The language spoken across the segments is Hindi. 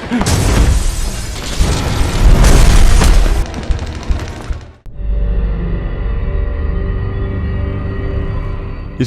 इस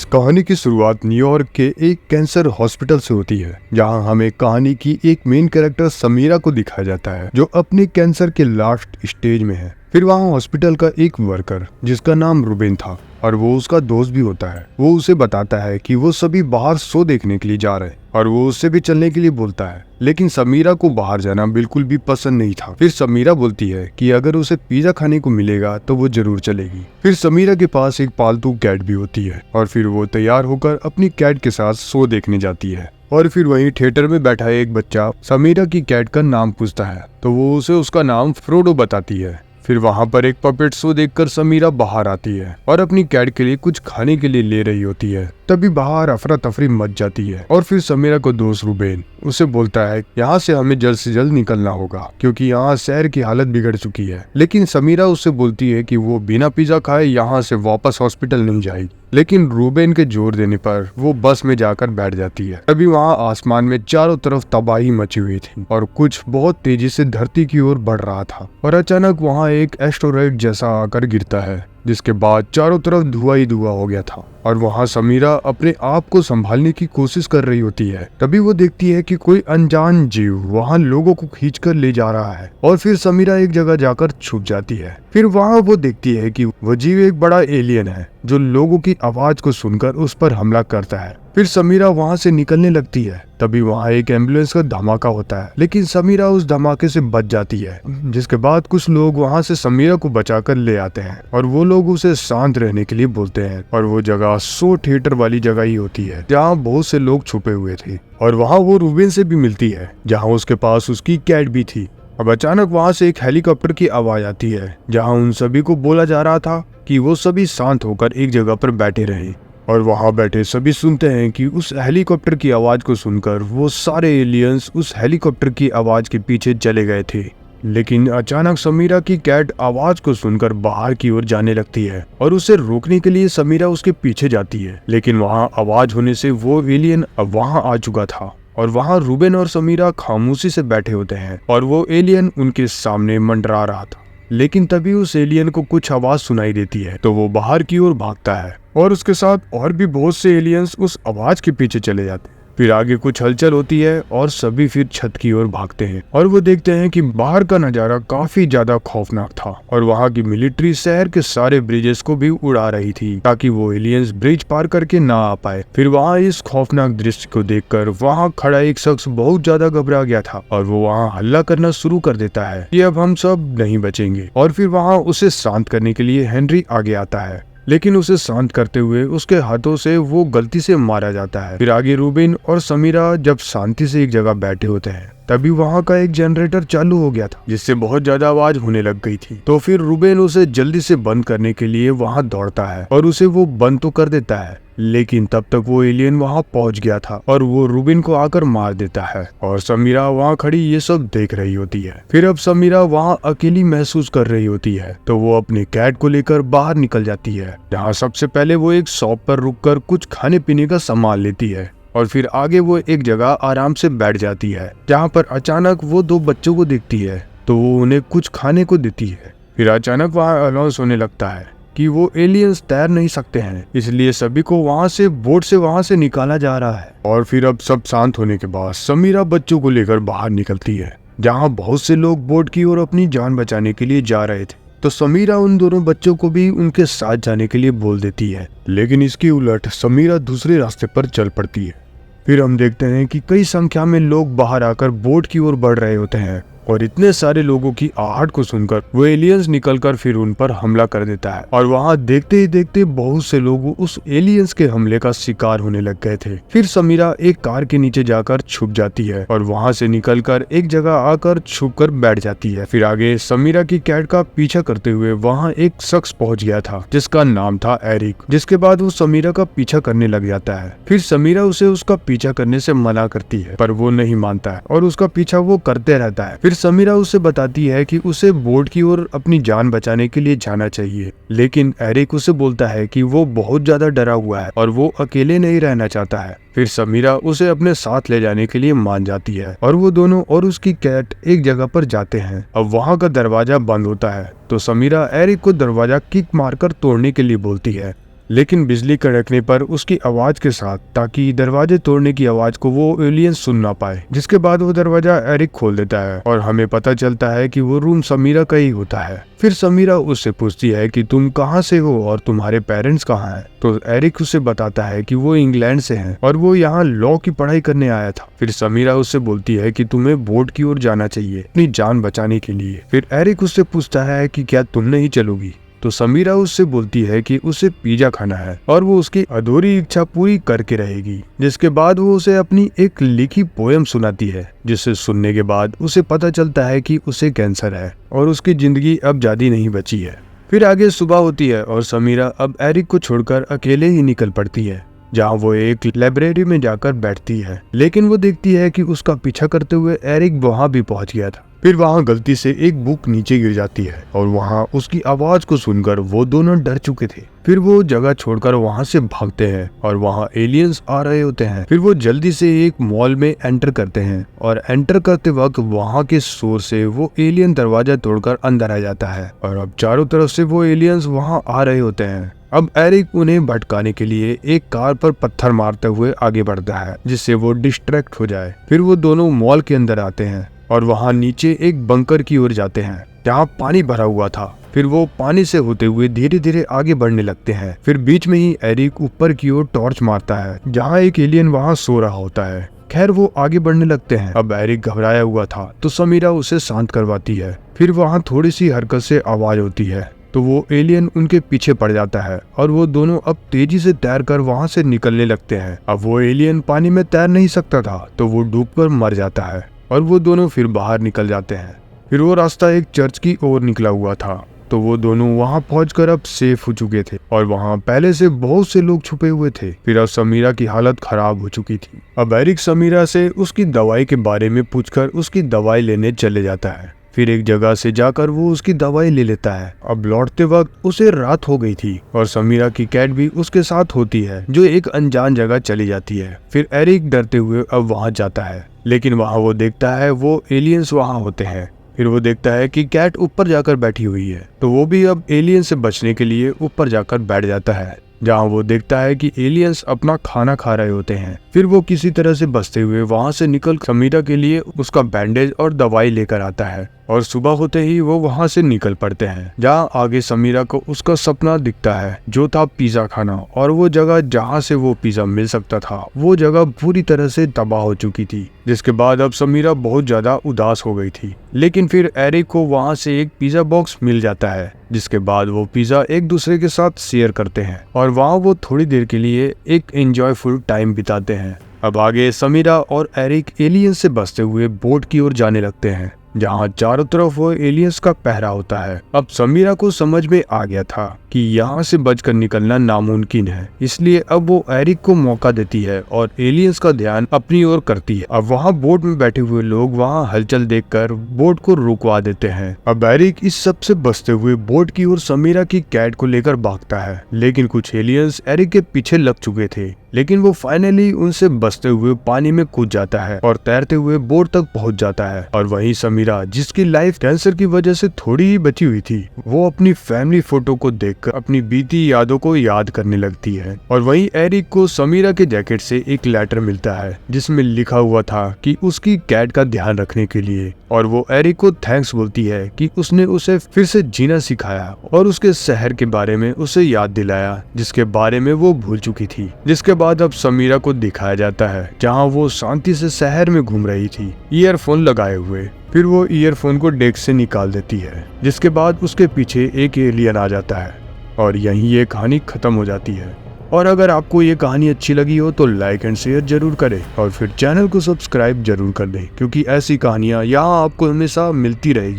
कहानी की शुरुआत न्यूयॉर्क के एक कैंसर हॉस्पिटल से होती है, जहां हमें कहानी की एक मेन कैरेक्टर समीरा को दिखाया जाता है, जो अपने कैंसर के लास्ट स्टेज में है। फिर वहां हॉस्पिटल का एक वर्कर जिसका नाम रूबेन था और वो उसका दोस्त भी होता है, वो उसे बताता है कि वो सभी बाहर शो देखने के लिए जा रहे हैं और वो उससे भी चलने के लिए बोलता है। लेकिन समीरा को बाहर जाना बिल्कुल भी पसंद नहीं था। फिर समीरा बोलती है कि अगर उसे पिज्जा खाने को मिलेगा तो वो जरूर चलेगी। फिर समीरा के पास एक पालतू कैट भी होती है और फिर वो तैयार होकर अपनी कैट के साथ शो देखने जाती है। और फिर वहीं थिएटर में बैठा एक बच्चा समीरा की कैट का नाम पूछता है तो वो उसे उसका नाम फ्रोडो बताती है। फिर वहां पर एक पपेट शो देखकर समीरा बाहर आती है और अपनी कैट के लिए कुछ खाने के लिए ले रही होती है। तभी बाहर अफरा तफरी मच जाती है और फिर समीरा को दोस्त रूबेन उसे बोलता है यहाँ से हमें जल्द से जल्द निकलना होगा क्योंकि यहाँ शहर की हालत बिगड़ चुकी है। लेकिन समीरा उससे बोलती है कि वो बिना पिज्जा खाए यहाँ से वापस हॉस्पिटल नहीं जाएगी। लेकिन रूबेन के जोर देने पर वो बस में जाकर बैठ जाती है। तभी वहाँ आसमान में चारों तरफ तबाही मची हुई थी और कुछ बहुत तेजी से धरती की ओर बढ़ रहा था और अचानक वहाँ एक एस्टेरॉयड जैसा आकर गिरता है, जिसके बाद चारों तरफ धुआं ही धुआं हो गया था और वहाँ समीरा अपने आप को संभालने की कोशिश कर रही होती है। तभी वो देखती है कि कोई अनजान जीव वहाँ लोगों को खींचकर ले जा रहा है और फिर समीरा एक जगह जाकर छुप जाती है। फिर वहाँ वो देखती है कि वो जीव एक बड़ा एलियन है जो लोगों की आवाज को सुनकर उस पर हमला करता है। फिर समीरा वहाँ से निकलने लगती है। तभी वहाँ एक एम्बुलेंस का धमाका होता है, लेकिन समीरा उस धमाके से बच जाती है, जिसके बाद कुछ लोग वहाँ से समीरा को बचाकर ले आते हैं और वो लोग उसे शांत रहने के लिए बोलते हैं। और वो जगह शो थिएटर वाली जगह ही होती है जहाँ बहुत से लोग छुपे हुए थे और वहाँ वो रूबेन से भी मिलती है जहाँ उसके पास उसकी कैट भी थी। अब अचानक वहाँ से एक हेलीकॉप्टर की आवाज आती है जहाँ उन सभी को बोला जा रहा था कि वो सभी शांत होकर एक जगह पर बैठे रहें। और वहाँ बैठे सभी सुनते हैं कि उस हेलीकॉप्टर की आवाज को सुनकर वो सारे एलियंस उस हेलीकॉप्टर की आवाज के पीछे चले गए थे। लेकिन अचानक समीरा की कैट आवाज को सुनकर बाहर की ओर जाने लगती है और उसे रोकने के लिए समीरा उसके पीछे जाती है। लेकिन वहाँ आवाज होने से वो एलियन अब वहाँ आ चुका था और वहाँ रूबेन और समीरा खामोशी से बैठे होते हैं और वो एलियन उनके सामने मंडरा रहा था। लेकिन तभी उस एलियन को कुछ आवाज सुनाई देती है तो वो बाहर की ओर भागता है और उसके साथ और भी बहुत से एलियंस उस आवाज के पीछे चले जाते हैं। फिर आगे कुछ हलचल होती है और सभी फिर छत की ओर भागते हैं और वो देखते हैं कि बाहर का नजारा काफी ज्यादा खौफनाक था और वहाँ की मिलिट्री शहर के सारे ब्रिजेस को भी उड़ा रही थी ताकि वो एलियंस ब्रिज पार करके ना आ पाए। फिर वहाँ इस खौफनाक दृश्य को देखकर वहाँ खड़ा एक शख्स बहुत ज्यादा घबरा गया था और वो वहाँ हल्ला करना शुरू कर देता है कि अब हम सब नहीं बचेंगे। और फिर वहाँ उसे शांत करने के लिए हेनरी आगे आता है, लेकिन उसे शांत करते हुए उसके हाथों से वो गलती से मारा जाता है। फिर आगे रूबेन और समीरा जब शांति से एक जगह बैठे होते हैं तभी वहाँ का एक जनरेटर चालू हो गया था जिससे बहुत ज्यादा आवाज होने लग गई थी। तो फिर रूबेन उसे जल्दी से बंद करने के लिए वहाँ दौड़ता है और उसे वो बंद तो कर देता है, लेकिन तब तक वो एलियन वहाँ पहुँच गया था और वो रूबेन को आकर मार देता है और समीरा वहाँ खड़ी ये सब देख रही होती है। फिर अब समीरा वहाँ अकेली महसूस कर रही होती है तो वो अपने कैट को लेकर बाहर निकल जाती है, जहाँ सबसे पहले वो एक शॉप पर रुककर कुछ खाने पीने का सामान लेती है और फिर आगे वो एक जगह आराम से बैठ जाती है, जहाँ पर अचानक वो दो बच्चों को देखती है तो वो उन्हें कुछ खाने को देती है। फिर अचानक वहाँ अनाउंस होने लगता है कि वो एलियंस तैर नहीं सकते हैं, इसलिए सभी को वहाँ से बोट से वहाँ से निकाला जा रहा है। और फिर अब सब शांत होने के बाद समीरा बच्चों को लेकर बाहर निकलती है, जहाँ बहुत से लोग बोट की ओर अपनी जान बचाने के लिए जा रहे थे। तो समीरा उन दोनों बच्चों को भी उनके साथ जाने के लिए बोल देती है, लेकिन इसकी उलट समीरा दूसरे रास्ते पर चल पड़ती है। फिर हम देखते हैं कि कई संख्या में लोग बाहर आकर बोट की ओर बढ़ रहे होते हैं और इतने सारे लोगों की आहट को सुनकर वो एलियंस निकलकर फिर उन पर हमला कर देता है और वहाँ देखते ही देखते बहुत से लोग उस एलियंस के हमले का शिकार होने लग गए थे। फिर समीरा एक कार के नीचे जाकर छुप जाती है और वहाँ से निकलकर एक जगह आकर छुप कर बैठ जाती है। फिर आगे समीरा की कैट का पीछा करते हुए वहाँ एक शख्स पहुँच गया था जिसका नाम था एरिक, जिसके बाद वो समीरा का पीछा करने लग जाता है। फिर समीरा उसे उसका पीछा करने से मना करती है पर वो नहीं मानता है और उसका पीछा वो करते रहता है। फिर समीरा उसे बताती है कि उसे बोट की ओर अपनी जान बचाने के लिए जाना चाहिए, लेकिन एरिक उसे बोलता है कि वो बहुत ज्यादा डरा हुआ है और वो अकेले नहीं रहना चाहता है। फिर समीरा उसे अपने साथ ले जाने के लिए मान जाती है और वो दोनों और उसकी कैट एक जगह पर जाते हैं। अब वहाँ का दरवाजा बंद होता है तो समीरा एरिक को दरवाजा किक मारकर तोड़ने के लिए बोलती है, लेकिन बिजली कड़कने पर उसकी आवाज के साथ, ताकि दरवाजे तोड़ने की आवाज को वो एलियन सुन ना पाए। जिसके बाद वो दरवाजा एरिक खोल देता है और हमें पता चलता है कि वो रूम समीरा का ही होता है। फिर समीरा उससे पूछती है कि तुम कहाँ से हो और तुम्हारे पेरेंट्स कहाँ हैं? तो एरिक उसे बताता है कि वो इंग्लैंड से हैं और वो यहाँ लॉ की पढ़ाई करने आया था। फिर समीरा उससे बोलती है कि तुम्हें बोट की ओर जाना चाहिए अपनी जान बचाने के लिए। फिर एरिक उससे पूछता है कि क्या तुम नहीं चलोगी? तो समीरा उससे बोलती है कि उसे पिज्जा खाना है और वो उसकी अधूरी इच्छा पूरी करके रहेगी। जिसके बाद वो उसे अपनी एक लिखी पोयम सुनाती है, जिसे सुनने के बाद उसे पता चलता है कि उसे कैंसर है और उसकी जिंदगी अब ज्यादा नहीं बची है। फिर आगे सुबह होती है और समीरा अब एरिक को छोड़कर अकेले ही निकल पड़ती है, जहाँ वो एक लाइब्रेरी में जाकर बैठती है, लेकिन वो देखती है कि उसका पीछा करते हुए एरिक वहाँ भी पहुँच गया था। फिर वहाँ गलती से एक बुक नीचे गिर जाती है और वहाँ उसकी आवाज को सुनकर वो दोनों डर चुके थे। फिर वो जगह छोड़कर वहाँ से भागते हैं और वहाँ एलियंस आ रहे होते हैं। फिर वो जल्दी से एक मॉल में एंटर करते हैं और एंटर करते वक्त वहाँ के शोर से वो एलियन दरवाजा तोड़कर अंदर आ जाता है और अब चारों तरफ से वो एलियंस वहाँ आ रहे होते हैं। अब एरिक उन्हें भटकाने के लिए एक कार पर पत्थर मारते हुए आगे बढ़ता है, जिससे वो डिस्ट्रैक्ट हो जाए। फिर वो दोनों मॉल के अंदर आते हैं और वहाँ नीचे एक बंकर की ओर जाते हैं जहाँ पानी भरा हुआ था। फिर वो पानी से होते हुए धीरे धीरे आगे बढ़ने लगते हैं। फिर बीच में ही एरिक ऊपर की ओर टॉर्च मारता है जहाँ एक एलियन वहाँ सो रहा होता है। खैर वो आगे बढ़ने लगते हैं। अब एरिक घबराया हुआ था तो समीरा उसे शांत करवाती है। फिर वहाँ थोड़ी सी हरकत से आवाज होती है तो वो एलियन उनके पीछे पड़ जाता है और वो दोनों अब तेजी से तैरकर वहाँ से निकलने लगते हैं। अब वो एलियन पानी में तैर नहीं सकता था तो वो डूबकर मर जाता है और वो दोनों फिर बाहर निकल जाते हैं। फिर वो रास्ता एक चर्च की ओर निकला हुआ था तो वो दोनों वहाँ पहुंचकर अब सेफ हो चुके थे और वहाँ पहले से बहुत से लोग छुपे हुए थे। फिर अब समीरा की हालत खराब हो चुकी थी। अब एरिक समीरा से उसकी दवाई के बारे में पूछकर उसकी दवाई लेने चले जाता है। फिर एक जगह से जाकर वो उसकी दवाई ले लेता है। अब लौटते वक्त उसे रात हो गई थी और समीरा की कैट भी उसके साथ होती है, जो एक अनजान जगह चली जाती है। फिर एरिक डरते हुए अब वहाँ जाता है, लेकिन वहाँ वो देखता है वो एलियंस वहाँ होते हैं। फिर वो देखता है कि कैट ऊपर जाकर बैठी हुई है तो वो भी अब एलियन से बचने के लिए ऊपर जाकर बैठ जाता है, जहाँ वो देखता है कि एलियंस अपना खाना खा रहे होते हैं। फिर वो किसी तरह से बचते हुए वहाँ से निकल समीरा के लिए उसका बैंडेज और दवाई लेकर आता है और सुबह होते ही वो वहाँ से निकल पड़ते हैं, जहाँ आगे समीरा को उसका सपना दिखता है जो था पिज्जा खाना। और वो जगह जहाँ से वो पिज्जा मिल सकता था वो जगह पूरी तरह से तबाह हो चुकी थी। जिसके बाद अब समीरा बहुत ज्यादा उदास हो गई थी, लेकिन फिर एरिक को वहाँ से एक पिज्जा बॉक्स मिल जाता है। जिसके बाद वो पिज्जा एक दूसरे के साथ शेयर करते हैं और वहाँ वो थोड़ी देर के लिए एक एंजॉयफुल टाइम बिताते हैं। अब आगे समीरा और एरिक एलियन से बचते हुए बोट की ओर जाने लगते हैं, जहाँ चारों तरफ वो एलियंस का पहरा होता है। अब समीरा को समझ में आ गया था कि यहाँ से बचकर निकलना नामुमकिन है, इसलिए अब वो एरिक को मौका देती है और एलियंस का ध्यान अपनी ओर करती है। अब वहाँ बोट में बैठे हुए लोग वहाँ हलचल देखकर बोट को रुकवा देते हैं। अब एरिक इस सब से बचते हुए बोट की ओर समीरा की कैट को लेकर भागता है, लेकिन कुछ एलियंस एरिक के पीछे लग चुके थे। लेकिन वो फाइनली उनसे बचते हुए पानी में कूद जाता है और तैरते हुए बोट तक पहुंच जाता है। और वहीं समीरा, जिसकी लाइफ कैंसर की वजह से थोड़ी ही बची हुई थी, वो अपनी फैमिली फोटो को देखकर अपनी बीती यादों को याद करने लगती है। और वहीं एरिक को समीरा के जैकेट से एक लेटर मिलता है जिसमें लिखा हुआ था कि उसकी कैट का ध्यान रखने के लिए, और वो एरिक को थैंक्स बोलती है कि उसने उसे फिर से जीना सिखाया और उसके शहर के बारे में उसे याद दिलाया जिसके बारे में वो भूल चुकी थी। जिसके बाद अब समीरा को दिखाया जाता है जहाँ वो शांति से शहर में घूम रही थी, ईयरफोन लगाए हुए। फिर वो ईयरफोन को डेस्क से निकाल देती है, जिसके बाद उसके पीछे एक एलियन आ जाता है और यहीं ये कहानी खत्म हो जाती है। और अगर आपको ये कहानी अच्छी लगी हो तो लाइक एंड शेयर जरूर करें और फिर चैनल को सब्सक्राइब जरूर कर दें, क्योंकि ऐसी कहानियाँ यहाँ आपको हमेशा मिलती रहेगी।